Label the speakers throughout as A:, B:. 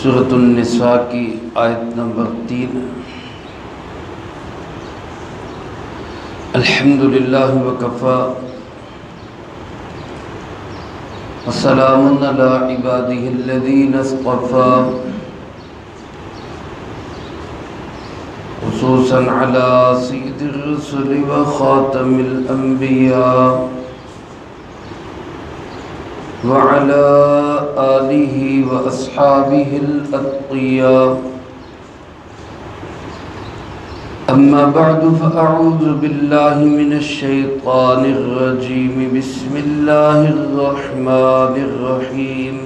A: سورۃ النساء کی آیت نمبر 3۔ الحمدللہ وکفی وسلام علی عبادہ الذین اصطفی خصوصا علی سید الرسل وخاتم الانبیاء وعلى آلہ واصحابہ الاتقیاء اما بعد فاعوذ باللہ من الشیطان الرجیم بسم اللہ الرحمن الرحیم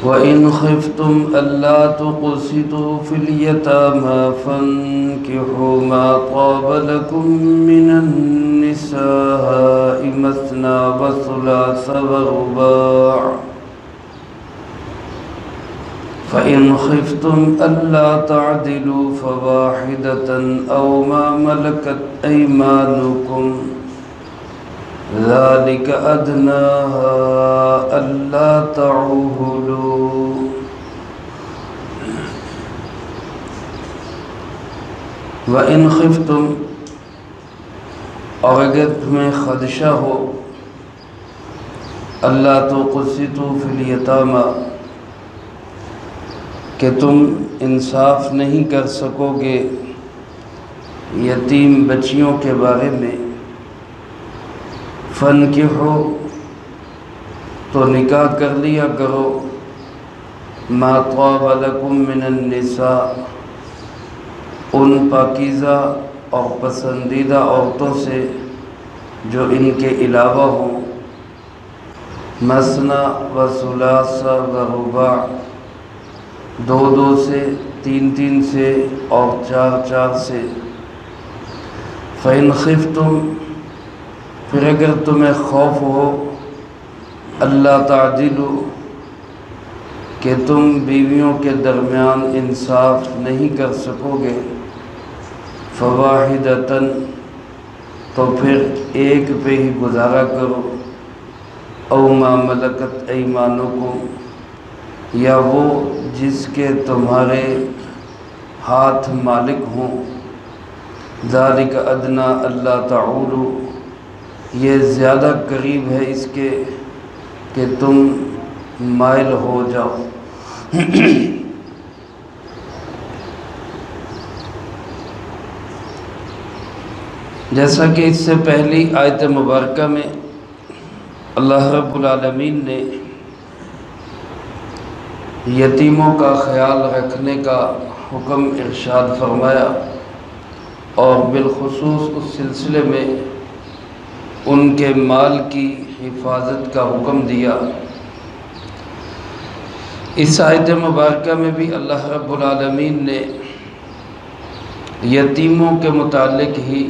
A: وَإِنْ خِفْتُمْ أَلَّا تُقْسِطُوا فِي الْيَتَامَى فَانكِحُوا مَا طَابَ لَكُم مِّنَ النِّسَاءِ مَثْنَىٰ وَثُلَاثَ وَرُبَاعَ فَإِنْ خِفْتُمْ أَلَّا تَعْدِلُوا فَوَاحِدَةً أَوْ مَا مَلَكَتْ أَيْمَانُكُمْ ذَلِكَ أَدْنَىٰ أَلَّا تَعُولُوا۔ وَإِنْ خِفْتُمْ، اور اگر تمہیں خدشہ ہو، أَلَّا تُقْسِطُوا فِي الْيَتَامَى، کہ تم انصاف نہیں کر سکو گے یتیم بچیوں کے بارے میں، فَانكِحُوا، تو نکاح کر لیا کرو، مَا طَابَ لَكُم مِّنَ النِّسَاء، ان پاکیزہ اور پسندیدہ عورتوں سے جو ان کے علاوہ ہوں، مثنیٰ وثلاث ورباع، دو دو سے، تین تین سے اور چار چار سے۔ فَإِنْ خِفْتُمْ، پھر اگر تمہیں خوف ہو، اللہ تعدلوا، کہ تم بیویوں کے درمیان انصاف نہیں کر سکو گے، فواحدۃ، تو پھر ایک پہ ہی گزارا کرو، او ما ملکت ایمانکم، یا وہ جس کے تمہارے ہاتھ مالک ہوں، ذالک ادنیٰ الا تعولوا، یہ زیادہ قریب ہے اس کے کہ تم مائل ہو جاؤ۔ جیسا کہ اس سے پہلی آیت مبارکہ میں اللہ رب العالمین نے یتیموں کا خیال رکھنے کا حکم ارشاد فرمایا، اور بالخصوص اس سلسلے میں ان کے مال کی حفاظت کا حکم دیا۔ اس آیت مبارکہ میں بھی اللہ رب العالمین نے یتیموں کے متعلق ہی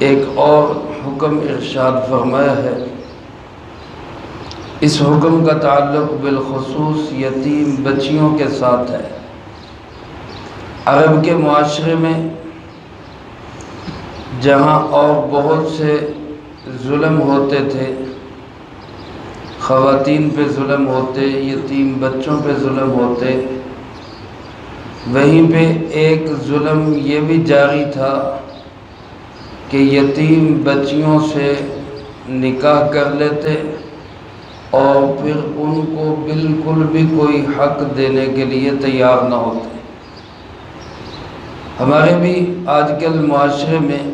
A: ایک اور حکم ارشاد فرمایا ہے۔ اس حکم کا تعلق بالخصوص یتیم بچیوں کے ساتھ ہے۔ عرب کے معاشرے میں جہاں اور بہت سے ظلم ہوتے تھے، خواتین پہ ظلم ہوتے، یتیم بچوں پہ ظلم ہوتے، وہیں پہ ایک ظلم یہ بھی جاری تھا کہ یتیم بچیوں سے نکاح کر لیتے اور پھر ان کو بالکل بھی کوئی حق دینے کے لیے تیار نہ ہوتے۔ ہمارے بھی آج کل معاشرے میں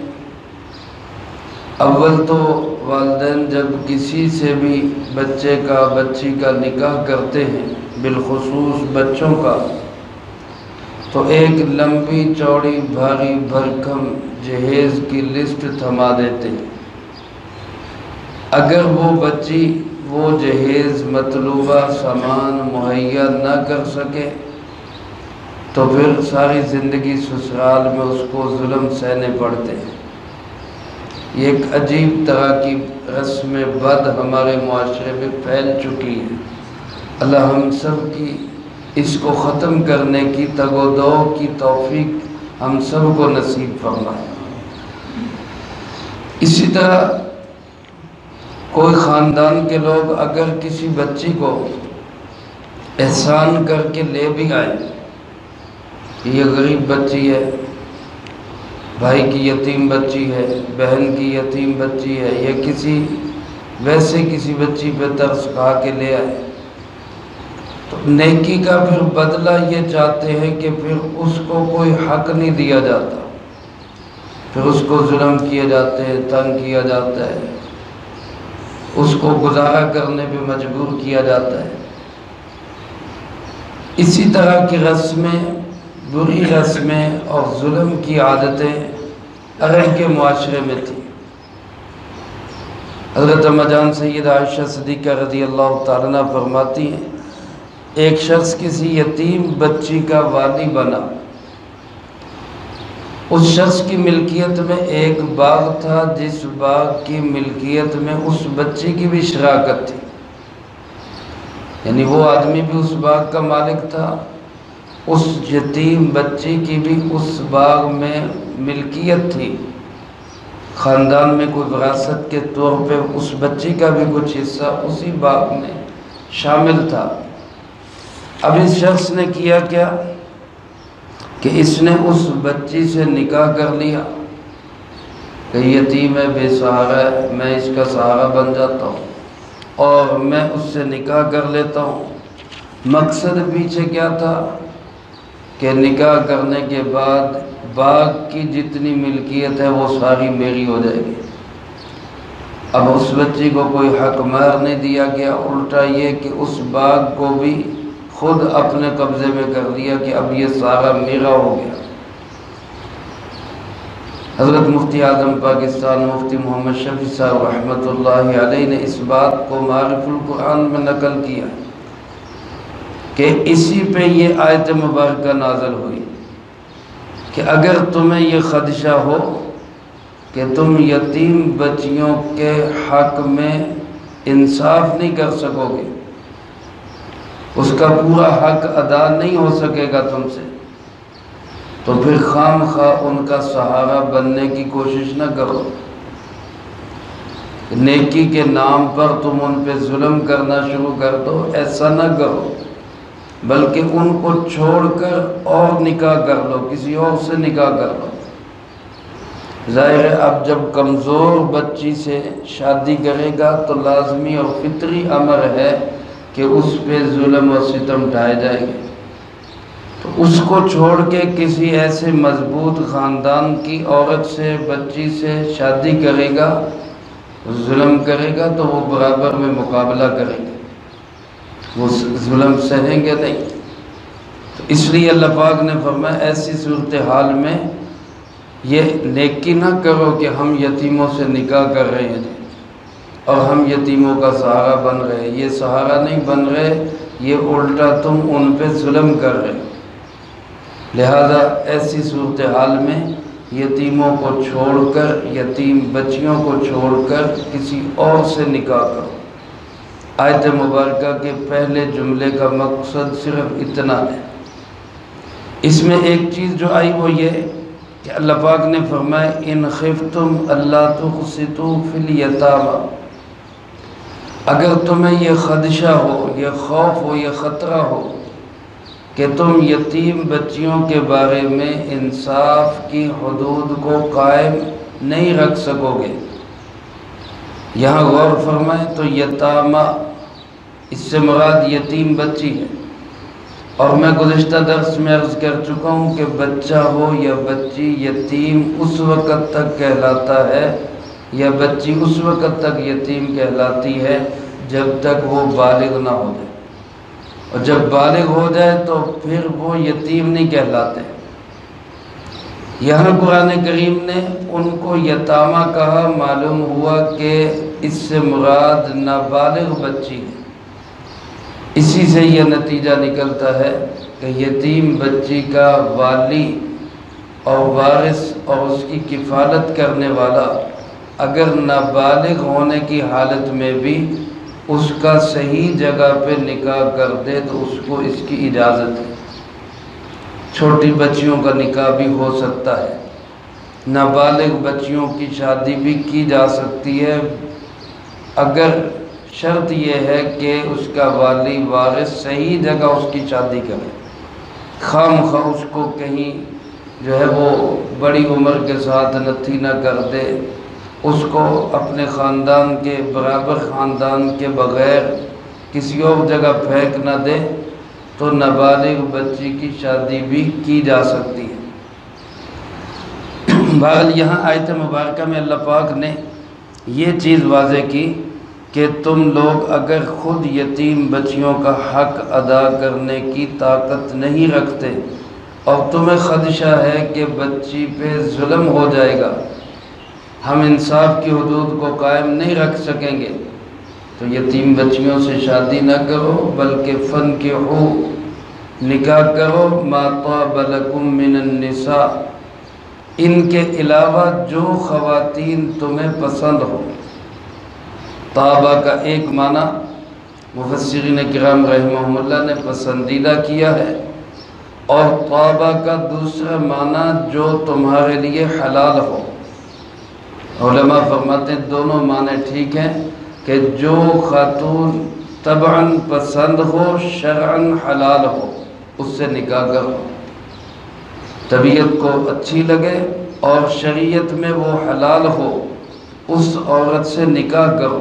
A: اول تو والدین جب کسی سے بھی بچے کا بچی کا نکاح کرتے ہیں، بالخصوص بچوں کا، تو ایک لمبی چوڑی بھاری بھرکم جہیز کی لسٹ تھما دیتے ہیں۔ اگر وہ بچی وہ جہیز مطلوبہ سامان مہیا نہ کر سکے تو پھر ساری زندگی سسرال میں اس کو ظلم سہنے پڑتے ہیں۔ یہ ایک عجیب طرح کی رسم بد ہمارے معاشرے میں پھیل چکی ہے۔ اللہ ہم سب کی اس کو ختم کرنے کی تگ و دو کی توفیق ہم سب کو نصیب فرمائے۔ اسی طرح کوئی خاندان کے لوگ اگر کسی بچی کو احسان کر کے لے بھی آئے، یہ غریب بچی ہے، بھائی کی یتیم بچی ہے، بہن کی یتیم بچی ہے، یا کسی بچی پہ ترس کھا کے لے آئے، تو نیکی کا پھر بدلہ یہ چاہتے ہیں کہ پھر اس کو کوئی حق نہیں دیا جاتا، پھر اس کو ظلم کیے جاتے ہیں، تنگ کیا جاتا ہے، اس کو گزارا کرنے پہ مجبور کیا جاتا ہے۔ اسی طرح کی رسمیں، بری رسمیں اور ظلم کی عادتیں عرب کے معاشرے میں تھی۔ حضرت اما جان سیدہ عائشہ صدیقہ رضی اللہ تعالیٰ عنہ فرماتی ہیں، ایک شخص کسی یتیم بچی کا والی بنا، اس شخص کی ملکیت میں ایک باغ تھا جس باغ کی ملکیت میں اس بچی کی بھی شراکت تھی، یعنی وہ آدمی بھی اس باغ کا مالک تھا، اس یتیم بچی کی بھی اس باغ میں ملکیت تھی، خاندان میں کوئی وراثت کے طور پہ اس بچی کا بھی کچھ حصہ اسی باغ میں شامل تھا۔ اب اس شخص نے کیا کیا کہ اس نے اس بچی سے نکاح کر لیا کہ یتیم ہے، بے سہارا ہے، میں اس کا سہارا بن جاتا ہوں اور میں اس سے نکاح کر لیتا ہوں۔ مقصد پیچھے کیا تھا کہ نکاح کرنے کے بعد باغ کی جتنی ملکیت ہے وہ ساری میری ہو جائے گی۔ اب اس بچی کو کوئی حق مہر نہیں دیا گیا، الٹا یہ کہ اس باغ کو بھی خود اپنے قبضے میں کر لیا کہ اب یہ سارا میرا ہو گیا۔ حضرت مفتی اعظم پاکستان مفتی محمد شفیع صاحب رحمۃ اللہ علیہ نے اس بات کو معارف القرآن میں نقل کیا کہ اسی پہ یہ آیت مبارکہ نازل ہوئی کہ اگر تمہیں یہ خدشہ ہو کہ تم یتیم بچیوں کے حق میں انصاف نہیں کر سکو گے، اس کا پورا حق ادا نہیں ہو سکے گا تم سے، تو پھر خام خواہ ان کا سہارا بننے کی کوشش نہ کرو۔ نیکی کے نام پر تم ان پہ ظلم کرنا شروع کر دو، ایسا نہ کرو، بلکہ ان کو چھوڑ کر اور نکاح کر لو، کسی اور سے نکاح کر لو۔ ظاہر ہے اب جب کمزور بچی سے شادی کرے گا تو لازمی اور فطری امر ہے کہ اس پہ ظلم و ستم ڈھائے جائیں گے، تو اس کو چھوڑ کے کسی ایسے مضبوط خاندان کی عورت سے، بچی سے شادی کرے گا، ظلم کرے گا تو وہ برابر میں مقابلہ کریں گے، وہ ظلم سہیں گے نہیں۔ تو اس لیے اللہ پاک نے فرمایا ایسی صورتحال میں یہ نیکی نہ کرو کہ ہم یتیموں سے نکاح کر رہے ہیں اور ہم یتیموں کا سہارا بن رہے ہیں، یہ سہارا نہیں بن رہے، یہ الٹا تم ان پہ ظلم کر رہے۔ لہذا ایسی صورتحال میں یتیموں کو چھوڑ کر، یتیم بچیوں کو چھوڑ کر کسی اور سے نکاح کرو۔ آیت مبارکہ کے پہلے جملے کا مقصد صرف اتنا ہے۔ اس میں ایک چیز جو آئی وہ یہ کہ اللہ پاک نے فرمایا ان خفتم اللہ تقسطوا فی الیتامی، اگر تمہیں یہ خدشہ ہو، یہ خوف ہو، یہ خطرہ ہو کہ تم یتیم بچیوں کے بارے میں انصاف کی حدود کو قائم نہیں رکھ سکو گے، یہاں غور فرمائیں تو یتامہ اس سے مراد یتیم بچی ہے، اور میں گزشتہ درس میں عرض کر چکا ہوں کہ بچہ ہو یا بچی یتیم اس وقت تک کہلاتا ہے یا بچی اس وقت تک یتیم کہلاتی ہے جب تک وہ بالغ نہ ہو جائے، اور جب بالغ ہو جائے تو پھر وہ یتیم نہیں کہلاتے۔ یہاں قرآن کریم نے ان کو یتامہ کہا، معلوم ہوا کہ اس سے مراد نابالغ بچی ہے۔ اسی سے یہ نتیجہ نکلتا ہے کہ یتیم بچی کا والی اور وارث اور اس کی کفالت کرنے والا اگر نابالغ ہونے کی حالت میں بھی اس کا صحیح جگہ پہ نکاح کر دے تو اس کو اس کی اجازت ہے۔ چھوٹی بچیوں کا نکاح بھی ہو سکتا ہے، نابالغ بچیوں کی شادی بھی کی جا سکتی ہے اگر شرط یہ ہے کہ اس کا والی وارث صحیح جگہ اس کی شادی کرے، خام خواہ اس کو کہیں جو ہے وہ بڑی عمر کے ساتھ نتھی نہ کر دے، اس کو اپنے خاندان کے برابر خاندان کے بغیر کسی اور جگہ پھینک نہ دے، تو نابالغ بچی کی شادی بھی کی جا سکتی ہے۔ بہرحال یہاں آیت مبارکہ میں اللہ پاک نے یہ چیز واضح کی کہ تم لوگ اگر خود یتیم بچیوں کا حق ادا کرنے کی طاقت نہیں رکھتے اور تمہیں خدشہ ہے کہ بچی پہ ظلم ہو جائے گا، ہم انصاف کی حدود کو قائم نہیں رکھ سکیں گے، تو یتیم بچیوں سے شادی نہ کرو، بلکہ فنکحوا نکاح کرو ما طاب لکم من النساء، ان کے علاوہ جو خواتین تمہیں پسند ہو۔ طابہ کا ایک معنی مفسرین کرام رحمہم اللہ نے پسندیدہ کیا ہے، اور طابہ کا دوسرا معنی جو تمہارے لیے حلال ہو۔ علماء فرماتے ہیں دونوں معنی ٹھیک ہیں کہ جو خاتون طبعاً پسند ہو، شرعاً حلال ہو، اس سے نکاح کرو، طبیعت کو اچھی لگے اور شریعت میں وہ حلال ہو، اس عورت سے نکاح کرو۔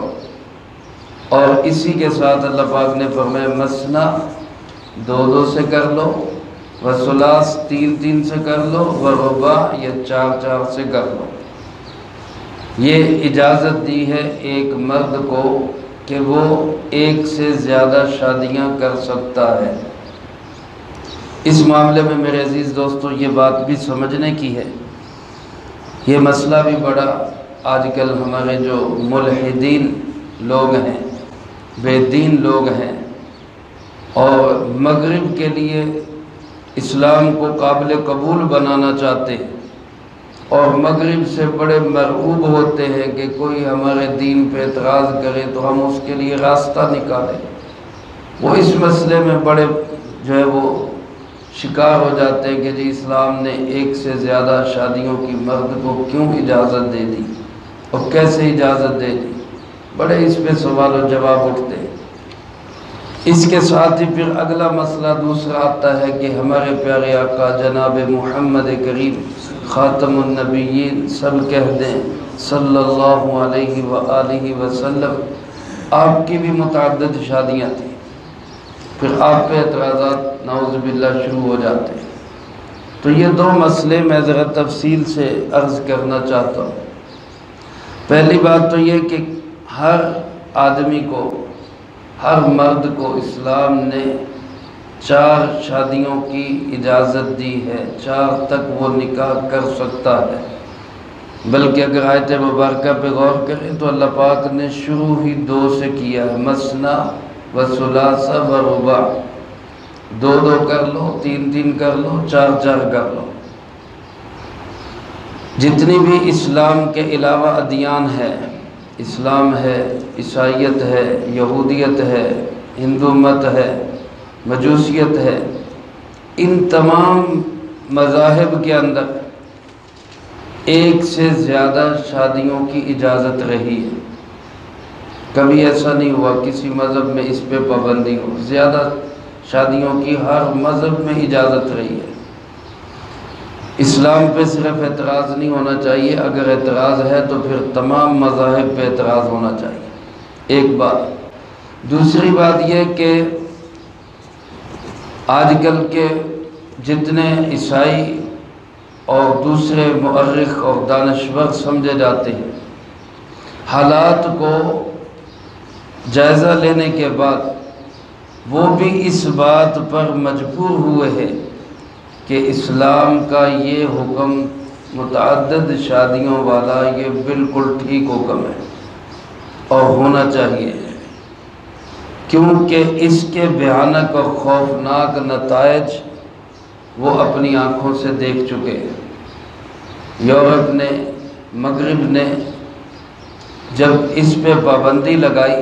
A: اور اسی کے ساتھ اللہ پاک نے فرمایا مثنیٰ، دو سے کر لو، وثلاث، تین سے کر لو، ورباع یا چار سے کر لو۔ یہ اجازت دی ہے ایک مرد کو کہ وہ ایک سے زیادہ شادیاں کر سکتا ہے۔ اس معاملے میں میرے عزیز دوستو یہ بات بھی سمجھنے کی ہے، یہ مسئلہ بھی بڑا آج کل ہمارے جو ملحدین لوگ ہیں، بے دین لوگ ہیں، اور مغرب کے لیے اسلام کو قابل قبول بنانا چاہتے ہیں، اور مغرب سے بڑے مرعوب ہوتے ہیں کہ کوئی ہمارے دین پہ اعتراض کرے تو ہم اس کے لیے راستہ نکالیں۔ وہ اس مسئلے میں بڑے جو ہے وہ شکار ہو جاتے ہیں کہ جی اسلام نے ایک سے زیادہ شادیوں کی مرد کو کیوں اجازت دے دی اور کیسے اجازت دے دی، بڑے اس پہ سوال و جواب اٹھتے ہیں۔ اس کے ساتھ ہی پھر اگلا مسئلہ دوسرا آتا ہے کہ ہمارے پیارے آقا جناب محمد کریم خاتم النبیین سب کہہ دیں صلی اللہ علیہ وآلہ وسلم، آپ کی بھی متعدد شادیاں تھیں، پھر آپ پہ اعتراضات نعوذ باللہ شروع ہو جاتے ہیں۔ تو یہ دو مسئلے میں ذرا تفصیل سے عرض کرنا چاہتا ہوں۔ پہلی بات تو یہ کہ ہر آدمی کو، ہر مرد کو اسلام نے 4 شادیوں کی اجازت دی ہے، 4 تک وہ نکاح کر سکتا ہے۔ بلکہ اگر آیت مبارکہ پہ غور کریں تو اللہ پاک نے شروع ہی 2 سے کیا ہے، مثنیٰ وثلاث ورباع، 2 کر لو، 3 کر لو، 4 کر لو۔ جتنی بھی اسلام کے علاوہ ادیان ہے، اسلام ہے، عیسائیت ہے، یہودیت ہے، ہندو مت ہے، مجوسیت ہے، ان تمام مذاہب کے اندر ایک سے زیادہ شادیوں کی اجازت رہی ہے۔ کبھی ایسا نہیں ہوا کسی مذہب میں اس پہ پابندی ہو، زیادہ شادیوں کی ہر مذہب میں اجازت رہی ہے۔ اسلام پہ صرف اعتراض نہیں ہونا چاہیے، اگر اعتراض ہے تو پھر تمام مذاہب پہ اعتراض ہونا چاہیے، ایک بات۔ دوسری بات یہ کہ آج کل کے جتنے عیسائی اور دوسرے مؤرخ اور دانشور سمجھے جاتے ہیں، حالات کو جائزہ لینے کے بعد وہ بھی اس بات پر مجبور ہوئے ہیں کہ اسلام کا یہ حکم متعدد شادیوں والا یہ بالکل ٹھیک حکم ہے اور ہونا چاہیے، کیونکہ اس کے بھیانک اور خوفناک نتائج وہ اپنی آنکھوں سے دیکھ چکے ہیں۔ یورپ نے، مغرب نے جب اس پہ پابندی لگائی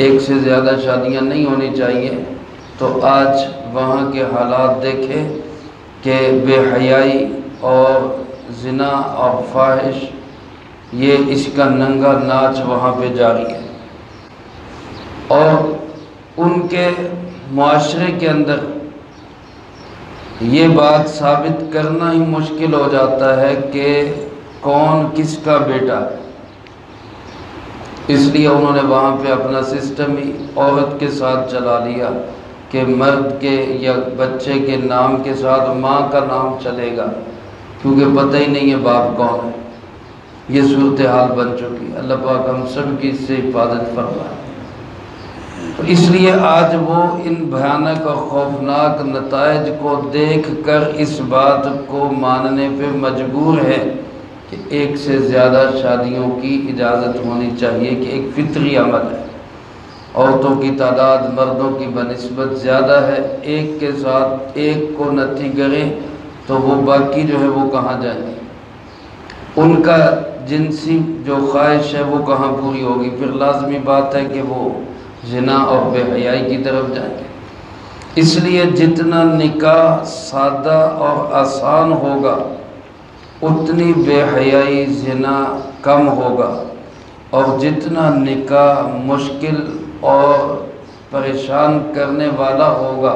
A: ایک سے زیادہ شادیاں نہیں ہونی چاہیے، تو آج وہاں کے حالات دیکھیں کہ بے حیائی اور زنا اور فاحش یہ اس کا ننگا ناچ وہاں پہ جاری ہے، اور ان کے معاشرے کے اندر یہ بات ثابت کرنا ہی مشکل ہو جاتا ہے کہ کون کس کا بیٹا ہے۔ اس لیے انہوں نے وہاں پہ اپنا سسٹم ہی عورت کے ساتھ چلا لیا کہ مرد کے یا بچے کے نام کے ساتھ ماں کا نام چلے گا، کیونکہ پتہ ہی نہیں ہے باپ کون ہے۔ یہ صورتحال بن چکی ہے۔ اللہ پاک ہم سب کی اس سے حفاظت فرمائے۔ تو اس لیے آج وہ ان بھیانک اور خوفناک نتائج کو دیکھ کر اس بات کو ماننے پہ مجبور ہے کہ ایک سے زیادہ شادیوں کی اجازت ہونی چاہیے، کہ ایک فطری عمل ہے۔ عورتوں کی تعداد مردوں کی بنسبت زیادہ ہے، ایک کے ساتھ ایک کو نتی کریں تو وہ باقی جو ہے وہ کہاں جائیں گے، ان کا جنسی جو خواہش ہے وہ کہاں پوری ہوگی؟ پھر لازمی بات ہے کہ وہ زنا اور بے حیائی کی طرف جائیں گے۔ اس لیے جتنا نکاح سادہ اور آسان ہوگا اتنی بے حیائی زنا کم ہوگا، اور جتنا نکاح مشکل اور پریشان کرنے والا ہوگا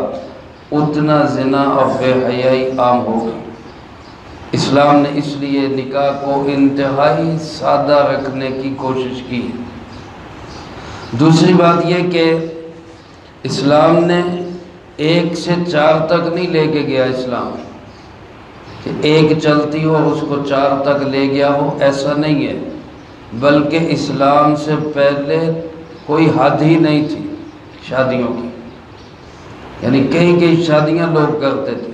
A: اتنا زنا اور بے حیائی عام ہوگی۔ اسلام نے اس لیے نکاح کو انتہائی سادہ رکھنے کی کوشش کی۔ دوسری بات یہ کہ اسلام نے 1 سے 4 تک نہیں لے کے گیا، اسلام کہ 1 چلتی ہو اور اس کو 4 تک لے گیا ہو، ایسا نہیں ہے، بلکہ اسلام سے پہلے کوئی حد ہی نہیں تھی شادیوں کی، یعنی کئی شادیاں لوگ کرتے تھے۔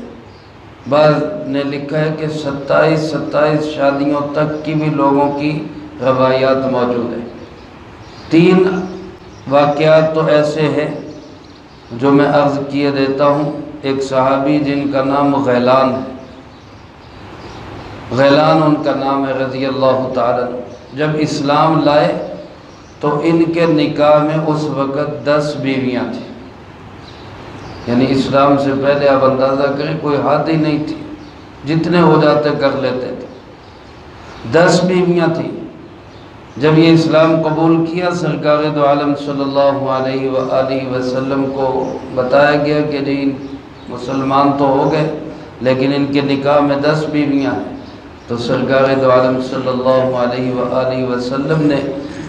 A: بعض نے لکھا ہے کہ 27 شادیوں تک کی بھی لوگوں کی روایات موجود ہیں۔ 3 واقعات تو ایسے ہیں جو میں عرض کیے دیتا ہوں۔ ایک صحابی جن کا نام غیلان ہے، غیلان ان کا نام ہے رضی اللہ تعالیٰ، جب اسلام لائے تو ان کے نکاح میں اس وقت 10 بیویاں تھیں، یعنی اسلام سے پہلے آپ اندازہ کریں کوئی حد ہی نہیں تھی، جتنے ہو جاتے کر لیتے تھے۔ 10 بیویاں تھیں۔ جب یہ اسلام قبول کیا، سرکار دو عالم صلی اللہ علیہ وآلہ وسلم کو بتایا گیا کہ جی مسلمان تو ہو گئے لیکن ان کے نکاح میں 10 بیویاں ہیں، تو سرکار دو عالم صلی اللہ علیہ وآلہ وسلم نے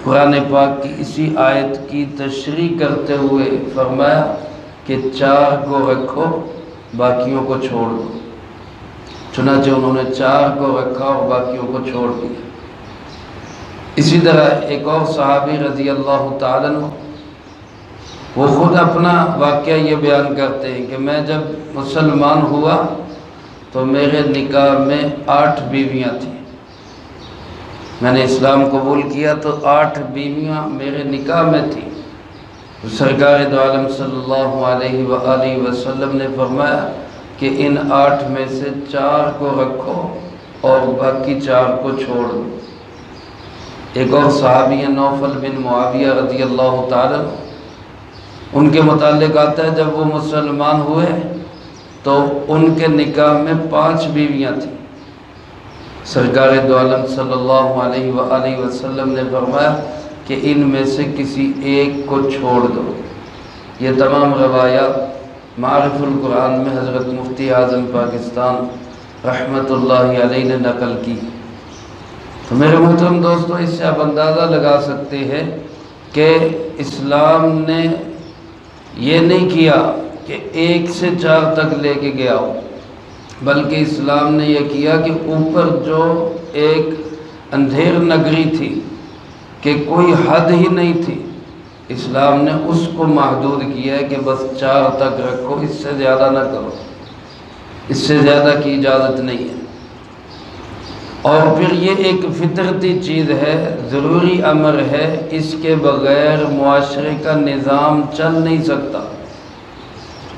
A: قرآن پاک کی اسی آیت کی تشریح کرتے ہوئے فرمایا کہ 4 کو رکھو باقیوں کو چھوڑ دو۔ چنانچہ انہوں نے 4 کو رکھا اور باقیوں کو چھوڑ دیا۔ اسی طرح ایک اور صحابی رضی اللہ تعالیٰ عنہ، وہ خود اپنا واقعہ یہ بیان کرتے ہیں کہ میں جب مسلمان ہوا تو میرے نکاح میں 8 بیویاں تھیں۔ میں نے اسلام قبول کیا تو 8 بیویاں میرے نکاح میں تھیں۔ سرکار دو عالم صلی اللہ علیہ وآلہ وسلم نے فرمایا کہ ان 8 میں سے 4 کو رکھو اور باقی 4 کو چھوڑ دو۔ ایک اور صحابی ہے نوفل بن معاویہ رضی اللہ تعالیٰ، ان کے متعلق آتا ہے جب وہ مسلمان ہوئے تو ان کے نکاح میں 5 بیویاں تھیں۔ سرکار دو عالم صلی اللہ علیہ وآلہ وسلم نے فرمایا کہ ان میں سے کسی ایک کو چھوڑ دو۔ یہ تمام روایات معارف القرآن میں حضرت مفتی اعظم پاکستان رحمۃ اللہ علیہ نے نقل کی۔ تو میرے محترم دوستو، اس سے آپ اندازہ لگا سکتے ہیں کہ اسلام نے یہ نہیں کیا کہ 1 سے 4 تک لے کے گیا ہو، بلکہ اسلام نے یہ کیا کہ اوپر جو ایک اندھیر نگری تھی کہ کوئی حد ہی نہیں تھی، اسلام نے اس کو محدود کیا ہے کہ بس 4 تک رکھو، اس سے زیادہ نہ کرو، اس سے زیادہ کی اجازت نہیں ہے۔ اور پھر یہ ایک فطرتی چیز ہے، ضروری امر ہے، اس کے بغیر معاشرے کا نظام چل نہیں سکتا۔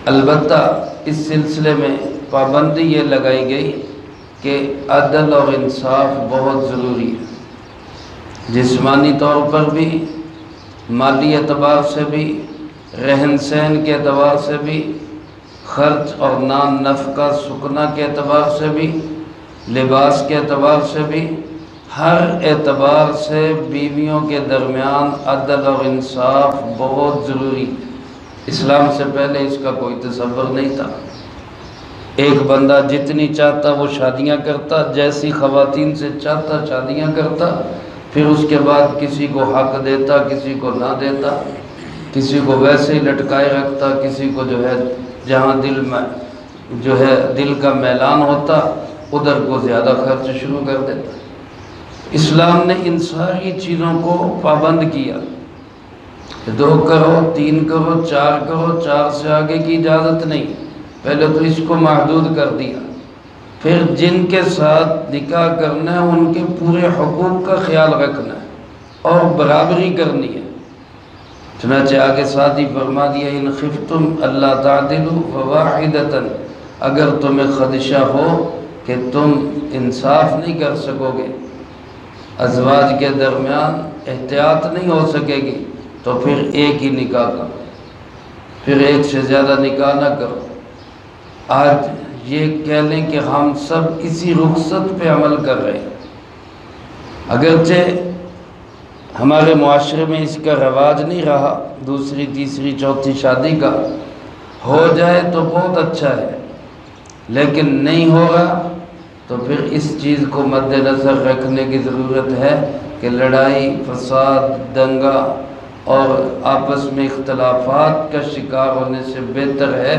A: البتہ اس سلسلے میں پابندی یہ لگائی گئی کہ عدل اور انصاف بہت ضروری ہے، جسمانی طور پر بھی، مالی اعتبار سے بھی، رہن سہن کے اعتبار سے بھی، خرچ اور نفقہ سکنا کے اعتبار سے بھی، لباس کے اعتبار سے بھی، ہر اعتبار سے بیویوں کے درمیان عدل اور انصاف بہت ضروری ہے۔ اسلام سے پہلے اس کا کوئی تصور نہیں تھا۔ ایک بندہ جتنی چاہتا وہ شادیاں کرتا، جیسی خواتین سے چاہتا شادیاں کرتا، پھر اس کے بعد کسی کو حق دیتا، کسی کو نہ دیتا، کسی کو ویسے ہی لٹکائے رکھتا، کسی کو جو ہے جہاں دل کا میلان ہوتا ادھر کو زیادہ خرچ شروع کر دیتا۔ اسلام نے ان ساری چیزوں کو پابند کیا، 2 کرو 3 کرو 4 کرو، 4 سے آگے کی اجازت نہیں، پہلے تو اس کو محدود کر دیا۔ پھر جن کے ساتھ نکاح کرنا ہے ان کے پورے حقوق کا خیال رکھنا ہے اور برابری کرنی ہے۔ چنانچہ آگے ساتھ ہی فرما دیا ان خفتم اللہ تعدلوا فواحدۃ، اگر تمہیں خدشہ ہو کہ تم انصاف نہیں کر سکو گے، ازواج کے درمیان احتیاط نہیں ہو سکے گی، تو پھر ایک ہی نکاح کرو، پھر ایک سے زیادہ نکاح نہ کرو۔ آج یہ کہہ لیں کہ ہم سب اسی رخصت پہ عمل کر رہے ہیں، اگرچہ ہمارے معاشرے میں اس کا رواج نہیں رہا، 2ری 3ری 4تھی شادی کا ہو جائے تو بہت اچھا ہے، لیکن نہیں ہوگا تو پھر اس چیز کو مد نظر رکھنے کی ضرورت ہے کہ لڑائی فساد دنگا اور آپس میں اختلافات کا شکار ہونے سے بہتر ہے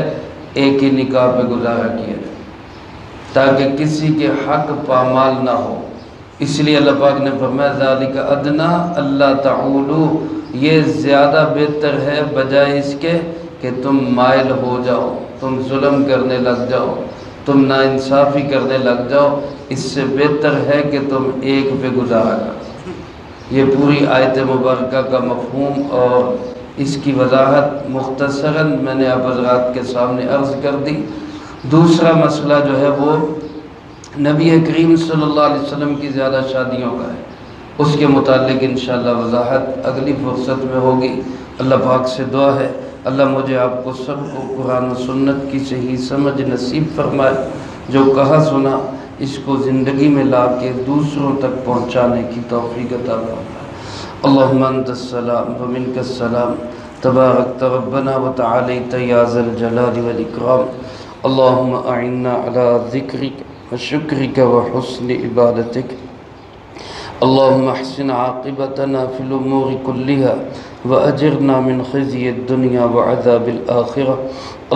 A: ایک ہی نکاح پہ گزارا کیا جائے تاکہ کسی کے حق پامال نہ ہو۔ اس لیے اللہ پاک نے فرمایا ذالک ادنیٰ اللہ تعولوا، یہ زیادہ بہتر ہے بجائے اس کے کہ تم مائل ہو جاؤ، تم ظلم کرنے لگ جاؤ، تم ناانصافی کرنے لگ جاؤ، اس سے بہتر ہے کہ تم ایک پہ گزارا کرو۔ یہ پوری آیت مبارکہ کا مفہوم اور اس کی وضاحت مختصراً میں نے آپ حضرات کے سامنے عرض کر دی۔ دوسرا مسئلہ جو ہے وہ نبی کریم صلی اللہ علیہ وسلم کی زیادہ شادیوں کا ہے، اس کے متعلق انشاءاللہ وضاحت اگلی فرصت میں ہوگی۔ اللہ پاک سے دعا ہے اللہ مجھے آپ کو سب کو قرآن و سنت کی صحیح سمجھ نصیب فرمائے، جو کہا سنا اس کو زندگی میں لا کے دوسروں تک پہنچانے کی توفیق عطا فرمائے۔ اللہم انت السلام ومنک السلام تبارکت ربنا وتعالیت یا ذا الجلال والاکرام۔ اللہم اعنا علی ذکرک وشکرک وحسن عبادتک۔ اللہم احسن عاقبتنا فی الامور کلها وأجرنا من خزي الدنيا وعذاب الآخرة۔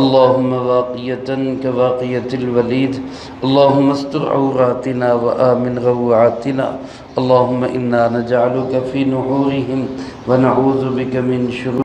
A: اللهم واقية كواقية الوليد، اللهم استر عوراتنا وآمن روعاتنا، اللهم إنا نجعلك في نحورهم ونعوذ بك من شرور